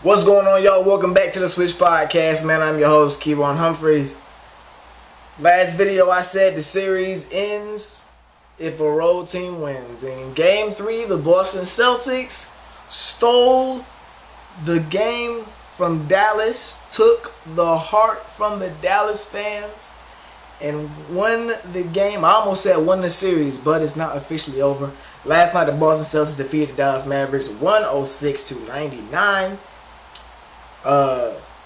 What's going on, y'all? Welcome back to the Switch Podcast, man. I'm your host, Kevon Humphreys. Last video I said the series ends if a road team wins. And in Game 3, the Boston Celtics stole the game from Dallas, took the heart from the Dallas fans, and won the game. I almost said won the series, but it's not officially over. Last night, the Boston Celtics defeated the Dallas Mavericks 106-99.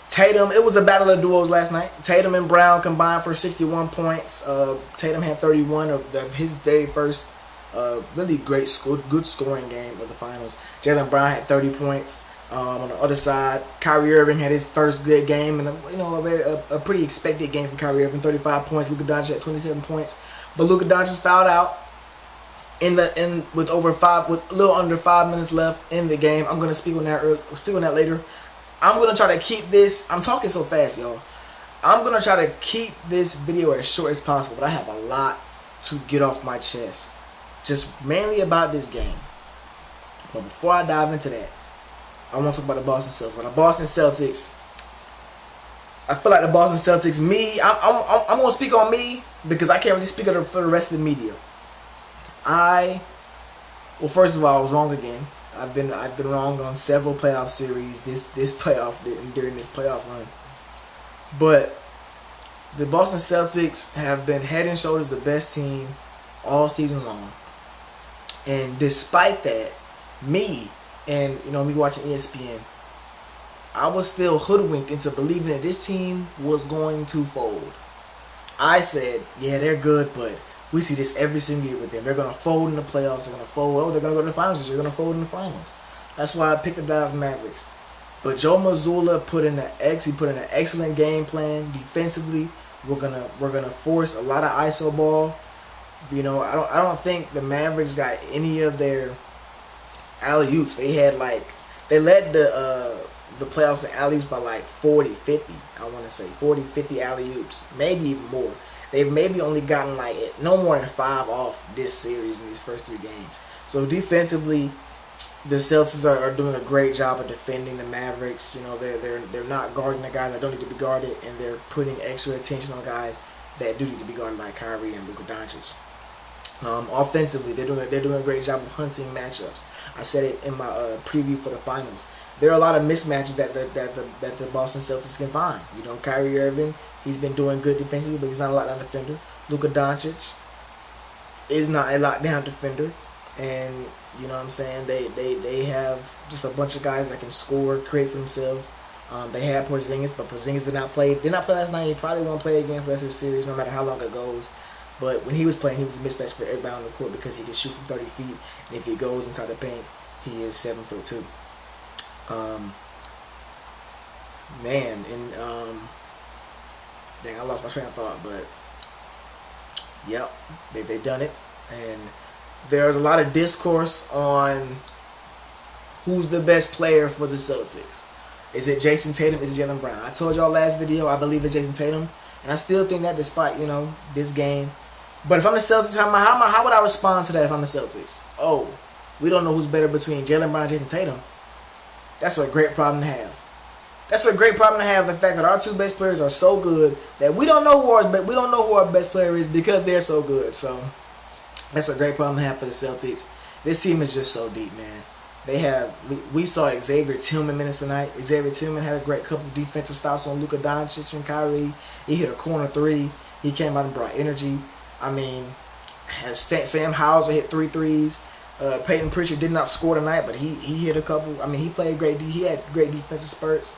Tatum, it was a battle of duos last night. Tatum and Brown combined for 61 points. Tatum had 31 of his very first really good scoring game of the finals. Jaylen Brown had 30 points. On the other side, Kyrie Irving had his first good game, and a pretty expected game from Kyrie Irving. 35 points. Luka Doncic had 27 points, but Luka Doncic fouled out with a little under 5 minutes left in the game. I'm gonna speak on that later. I'm going to try to keep this, I'm talking so fast, y'all. I'm going to try to keep this video as short as possible, but I have a lot to get off my chest. Just mainly about this game. But before I dive into that, I want to talk about the Boston Celtics. But the Boston Celtics, I feel like the Boston Celtics, I'm going to speak on me because I can't really speak for the rest of the media. Well, first of all, I was wrong again. I've been wrong on several playoff series during this playoff run. But the Boston Celtics have been head and shoulders the best team all season long. And despite that, me watching ESPN, I was still hoodwinked into believing that this team was going to fold. I said, yeah, they're good, but we see this every single year with them. They're going to fold in the playoffs. They're going to fold. Oh, they're going to go to the finals. They're going to fold in the finals. That's why I picked the Dallas Mavericks. But Joe Mazzulla put in an excellent game plan defensively. We're gonna force a lot of iso ball. I don't think the Mavericks got any of their alley-oops. They led the playoffs in alley-oops by like 40, 50. I want to say 40, 50 alley-oops, maybe even more. They've maybe only gotten no more than 5 off this series in these first 3 games. So defensively, the Celtics are doing a great job of defending the Mavericks. They're not guarding the guys that don't need to be guarded, and they're putting extra attention on guys that do need to be guarded, like Kyrie and Luka Doncic. Offensively, they're doing a great job of hunting matchups. I said it in my preview for the finals. There are a lot of mismatches that the Boston Celtics can find. Kyrie Irving, he's been doing good defensively, but he's not a lockdown defender. Luka Doncic is not a lockdown defender, and they have just a bunch of guys that can score, create for themselves. They had Porzingis, but Porzingis did not play last night. He probably won't play again for the rest of the series, no matter how long it goes. But when he was playing, he was a mismatch for everybody on the court because he can shoot from 30 feet, and if he goes inside the paint, he is 7'2". Dang, I lost my train of thought, but yep, they've done it. And there's a lot of discourse on who's the best player for the Celtics. Is it Jason Tatum? Is it Jaylen Brown? I told y'all last video I believe it's Jason Tatum, and I still think that despite this game. But if I'm the Celtics, how would I respond to that if I'm the Celtics? Oh, we don't know who's better between Jaylen Brown and Jason Tatum. That's a great problem to have. That's a great problem to have. The fact that our 2 best players are so good that we don't know who our best player is because they're so good. So that's a great problem to have for the Celtics. This team is just so deep, man. We saw Xavier Tillman minutes tonight. Xavier Tillman had a great couple of defensive stops on Luka Doncic and Kyrie. He hit a corner 3. He came out and brought energy. Sam Hauser hit 3 threes. Peyton Pritchard did not score tonight, but he hit a couple. He played great. He had great defensive spurts.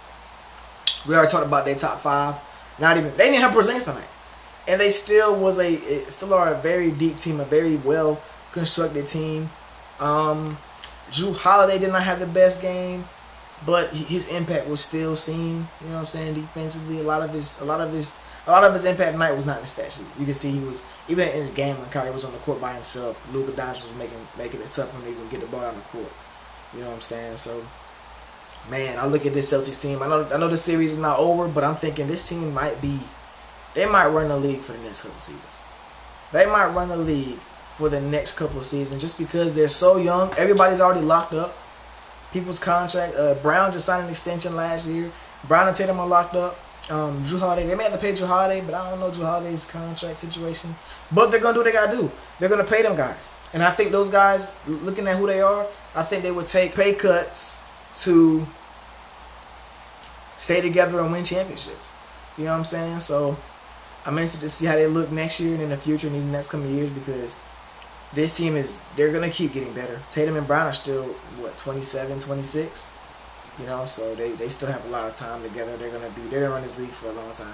We already talked about their top 5. They didn't have Porzingis tonight, and they still are a very deep team, a very well constructed team. Drew Holiday did not have the best game, but his impact was still seen. Defensively, a lot of his impact tonight was not in the stat sheet. You can see he was, even in the game when Kyrie was on the court by himself, Luka Doncic was making it tough for him to even get the ball on the court. So, man, I look at this Celtics team. I know the series is not over, but I'm thinking this team might run the league for the next couple seasons. They might run the league for the next couple of seasons just because they're so young. Everybody's already locked up. people's contract. Brown just signed an extension last year. Brown and Tatum are locked up. Drew Holiday, they may have to pay Drew Holiday, but I don't know Drew Holiday's contract situation. But they're going to do what they got to do. They're going to pay them guys. And I think those guys, looking at who they are, I think they would take pay cuts to stay together and win championships. You know what I'm saying? So I'm interested to see how they look next year and in the future and in the next couple of years, because this team they're going to keep getting better. Tatum and Brown are still, 27, 26? You know, so they still have a lot of time together. They're gonna run this league for a long time.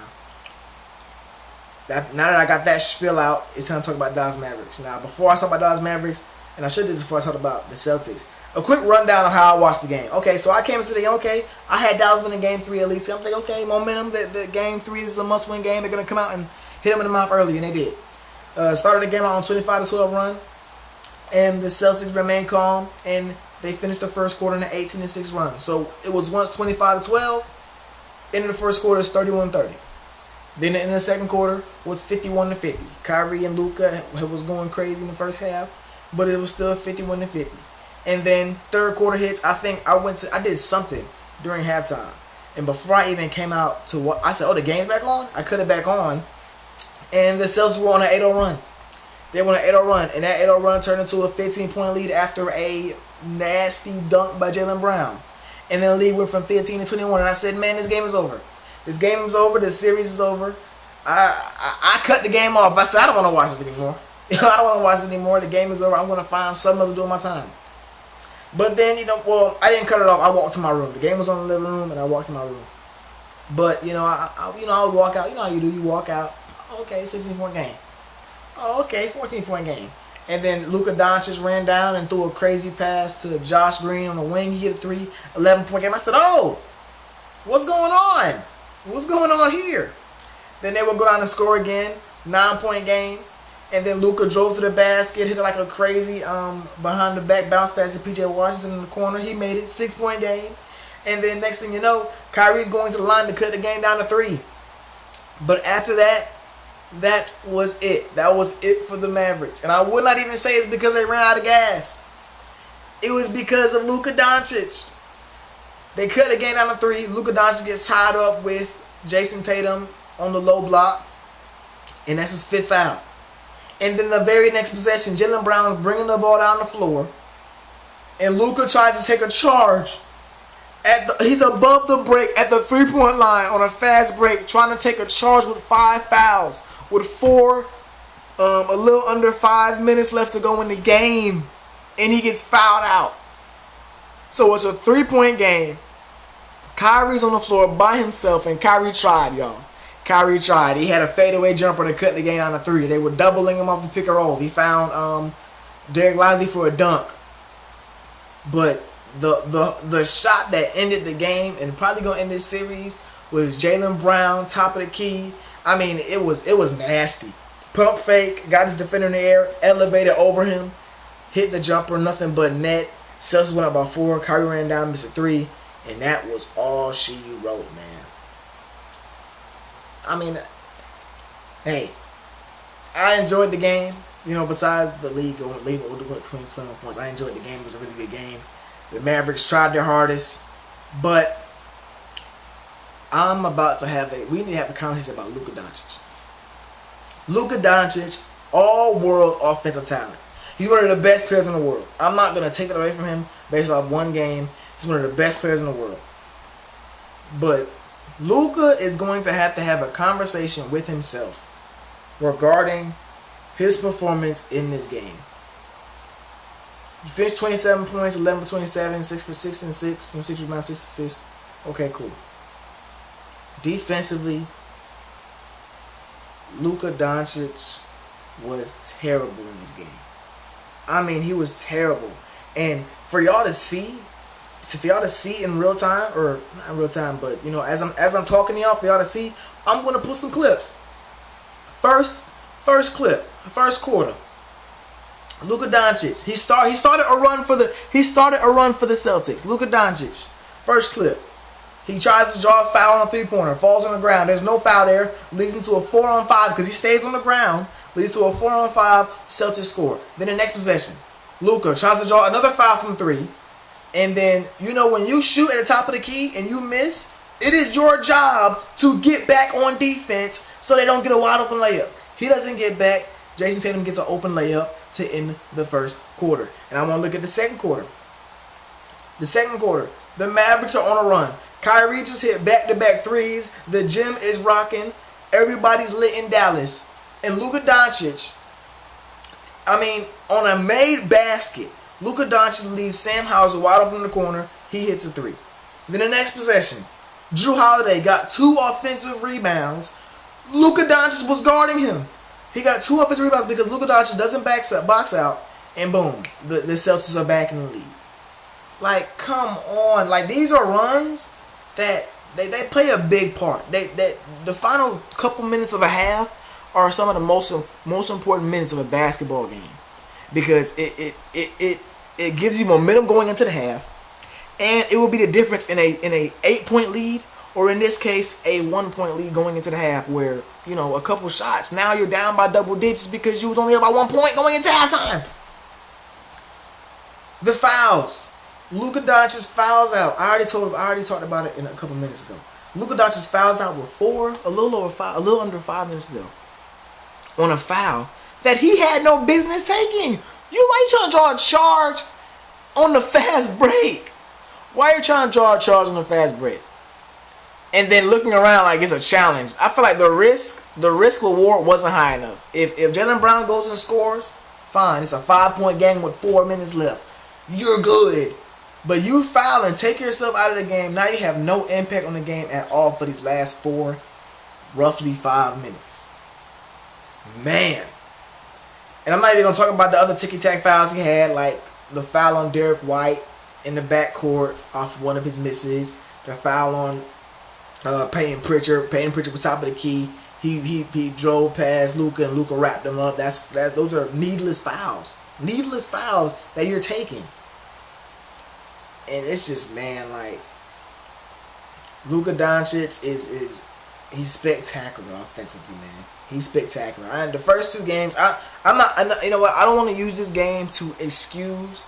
Now that I got that spiel out, it's time to talk about Dallas Mavericks. Now, before I talk about Dallas Mavericks, and I should do this before I talk about the Celtics, a quick rundown of how I watched the game. Okay, so I came into the game, I had Dallas winning game 3 at least. I'm thinking, okay, momentum, the game 3 is a must-win game. They're going to come out and hit them in the mouth early, and they did. Started the game on 25-12 run, and the Celtics remained calm, and they finished the first quarter in an 18-6 run. So it was once 25-12. End of the first quarter is 31-30. Then in the second quarter was 51-50. Kyrie and Luka was going crazy in the first half, but it was still 51-50. And then third quarter hits. I think I did something during halftime, and before I even came out to what I said, the game's back on. I cut it back on, and the Celtics were on an 8-0 run. They won an 8-0 run, and that 8-0 run turned into a 15-point lead after a nasty dunk by Jaylen Brown. And then the lead went from 15 to 21, and I said, man, this game is over. This game is over. This series is over. I cut the game off. I said, I don't want to watch this anymore. I don't want to watch this anymore. The game is over. I'm going to find something else to do with my time. But then, I didn't cut it off. I walked to my room. The game was on the living room, and I walked to my room. But, I would walk out. You know how you do. You walk out. Okay, 16-point game. Oh, okay, 14-point game. And then Luka Doncic ran down and threw a crazy pass to Josh Green on the wing. He hit a 3, 11-point game. I said, what's going on? What's going on here? Then they would go down and score again, 9-point game. And then Luka drove to the basket, hit it like a crazy behind the back bounce pass to P.J. Washington in the corner. He made it, 6-point game. And then next thing you know, Kyrie's going to the line to cut the game down to 3. But after that, that was it. That was it for the Mavericks. And I would not even say it's because they ran out of gas. It was because of Luka Doncic. They cut the game down to 3. Luka Doncic gets tied up with Jason Tatum on the low block, and that's his 5th foul. And then the very next possession, Jaylen Brown bringing the ball down the floor, and Luka tries to take a charge. He's above the break at the 3-point line on a fast break, trying to take a charge with 5 fouls. With a little under 5 minutes left to go in the game, and he gets fouled out. So it's a 3-point game. Kyrie's on the floor by himself, and Kyrie tried, y'all. Kyrie tried. He had a fadeaway jumper to cut the game down to 3. They were doubling him off the pick and roll. He found Derek Lively for a dunk. But the shot that ended the game and probably gonna end this series was Jaylen Brown, top of the key. I mean, it was nasty. Pump fake, got his defender in the air, elevated over him, hit the jumper, nothing but net. Celtics went up by 4. Kyrie ran down, missed a 3, and that was all she wrote, man. I mean, hey, I enjoyed the game. Besides the league with 21 points, I enjoyed the game. It was a really good game. The Mavericks tried their hardest, but I'm about to we need to have a conversation about Luka Doncic. Luka Doncic, all-world offensive talent. He's one of the best players in the world. I'm not going to take that away from him based off one game. He's one of the best players in the world. But Luka is going to have a conversation with himself regarding his performance in this game. He finished 27 points, 11 for 27, 6 for 6 and 6, 6 rebounds, 6 assists. Okay, cool. Defensively, Luka Doncic was terrible in this game. I mean, he was terrible. And for y'all to see in real time, or not in real time, but as I'm talking to y'all, for y'all to see, I'm gonna put some clips. First clip, first quarter. Luka Doncic. He started a run for the Celtics. Luka Doncic. First clip. He tries to draw a foul on a 3-pointer. Falls on the ground. There's no foul there. Leads into a 4-on-5 because he stays on the ground. Leads to a 4-on-5 Celtics score. Then the next possession, Luka tries to draw another foul from 3. And then, when you shoot at the top of the key and you miss, it is your job to get back on defense so they don't get a wide open layup. He doesn't get back. Jason Tatum gets an open layup to end the first quarter. And I want to look at the second quarter. The second quarter, the Mavericks are on a run. Kyrie just hit back-to-back threes. The gym is rocking. Everybody's lit in Dallas. And Luka Doncic, on a made basket, Luka Doncic leaves Sam Hauser wide open in the corner. He hits a three. Then the next possession, Jrue Holiday got 2 offensive rebounds. Luka Doncic was guarding him. He got 2 offensive rebounds because Luka Doncic doesn't box out. And boom, the Celtics are back in the lead. Like, come on. Like, these are runs that they play a big part. The final couple minutes of a half are some of the most important minutes of a basketball game. Because it gives you momentum going into the half, and it will be the difference in a 8-point lead, or in this case a 1-point lead going into the half, where a couple shots, now you're down by double digits because you was only up by 1 point going into halftime. The fouls, Luka Doncic fouls out. I already talked about it in a couple minutes ago. Luka Doncic fouls out with a little under 5 minutes ago, on a foul that he had no business taking. Why you trying to draw a charge on the fast break? Why are you trying to draw a charge on the fast break? And then looking around like it's a challenge. I feel like the risk reward wasn't high enough. If Jaylen Brown goes and scores, fine. It's a 5-point game with 4 minutes left. You're good. But you foul and take yourself out of the game. Now you have no impact on the game at all for these last roughly 5 minutes. Man. And I'm not even going to talk about the other ticky-tack fouls he had, like the foul on Derek White in the backcourt off one of his misses, the foul on Peyton Pritchard. Peyton Pritchard was top of the key. He drove past Luka and Luka wrapped him up. Those are needless fouls. Needless fouls that you're taking. And it's just, man, like, Luka Doncic he's spectacular offensively, man. He's spectacular. And the first 2 games, I'm not, you know what? I don't want to use this game to excuse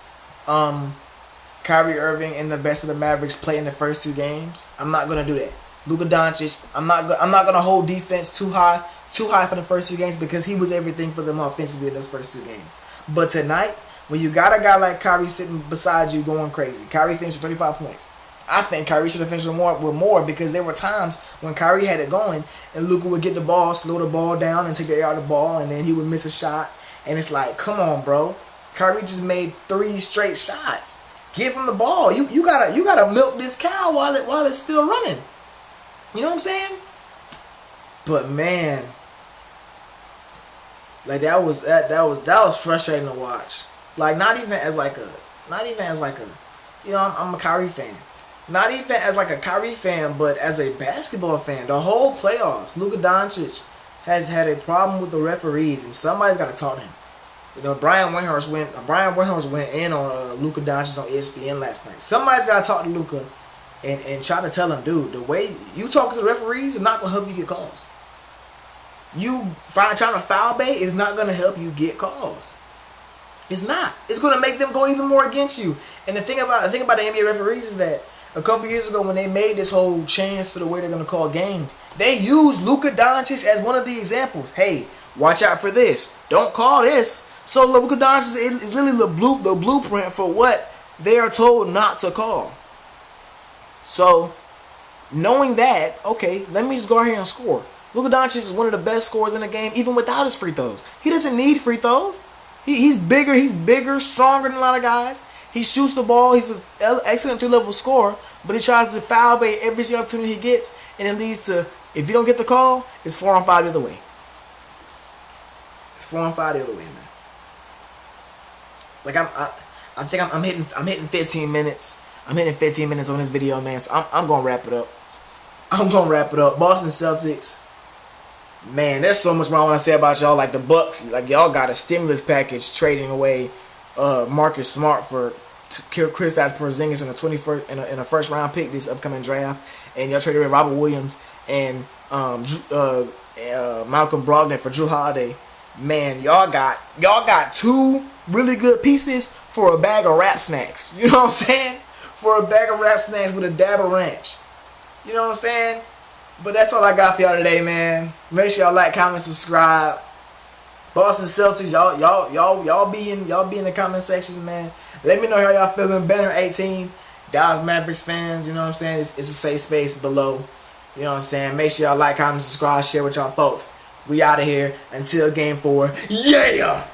Kyrie Irving and the best of the Mavericks play in the first 2 games. I'm not gonna do that. Luka Doncic, I'm not gonna hold defense too high for the first 2 games because he was everything for them offensively in those first 2 games. But tonight, when you got a guy like Kyrie sitting beside you going crazy, Kyrie finished with 35 points. I think Kyrie should have finished with more because there were times when Kyrie had it going and Luka would get the ball, slow the ball down and take the air out of the ball, and then he would miss a shot. And it's like, come on, bro. Kyrie just made 3 straight shots. Give him the ball. You gotta milk this cow while it's still running. You know what I'm saying? But man, like that was frustrating to watch. Like not even as like a I'm a Kyrie fan. Not even as like a Kyrie fan, but as a basketball fan. The whole playoffs, Luka Doncic has had a problem with the referees, and somebody's got to talk to him. Brian Windhorst went in on Luka Doncic on ESPN last night. Somebody's got to talk to Luka and try to tell him, dude, the way you talk to the referees is not going to help you get calls. Trying to foul bait is not going to help you get calls. It's not. It's going to make them go even more against you. And the thing about the NBA referees is that a couple years ago when they made this whole change to the way they're going to call games, they used Luka Doncic as one of the examples. Hey, watch out for this. Don't call this. So Luka Doncic is literally the blueprint for what they are told not to call. So, knowing that, okay, let me just go out here and score. Luka Doncic is one of the best scorers in the game, even without his free throws. He doesn't need free throws. He's bigger, stronger than a lot of guys. He shoots the ball. He's an excellent 3-level scorer, but he tries to foul bait every single opportunity he gets, and it leads to, if you don't get the call, it's 4-on-5 the other way. It's 4-on-5 the other way, man. Like I think I'm hitting 15 minutes. I'm hitting 15 minutes on this video, man. So I'm gonna wrap it up. Boston Celtics. Man, there's so much more I want to say about y'all. Like the Bucks, like y'all got a stimulus package trading away Marcus Smart for Kristaps Porzingis in the 21st in a first round pick this upcoming draft, and y'all traded away Robert Williams and Malcolm Brogdon for Jrue Holiday. Man, y'all got 2 really good pieces for a bag of rap snacks. You know what I'm saying? for a bag of wrap snacks with a dab of ranch. You know what I'm saying? But that's all I got for y'all today, man. Make sure y'all like, comment, subscribe. Boston Celtics, y'all be in the comment sections, man. Let me know how y'all feeling. Banner 18, Dallas Mavericks fans. You know what I'm saying? It's a safe space below. You know what I'm saying? Make sure y'all like, comment, subscribe, share with y'all folks. We out of here until game 4. Yeah.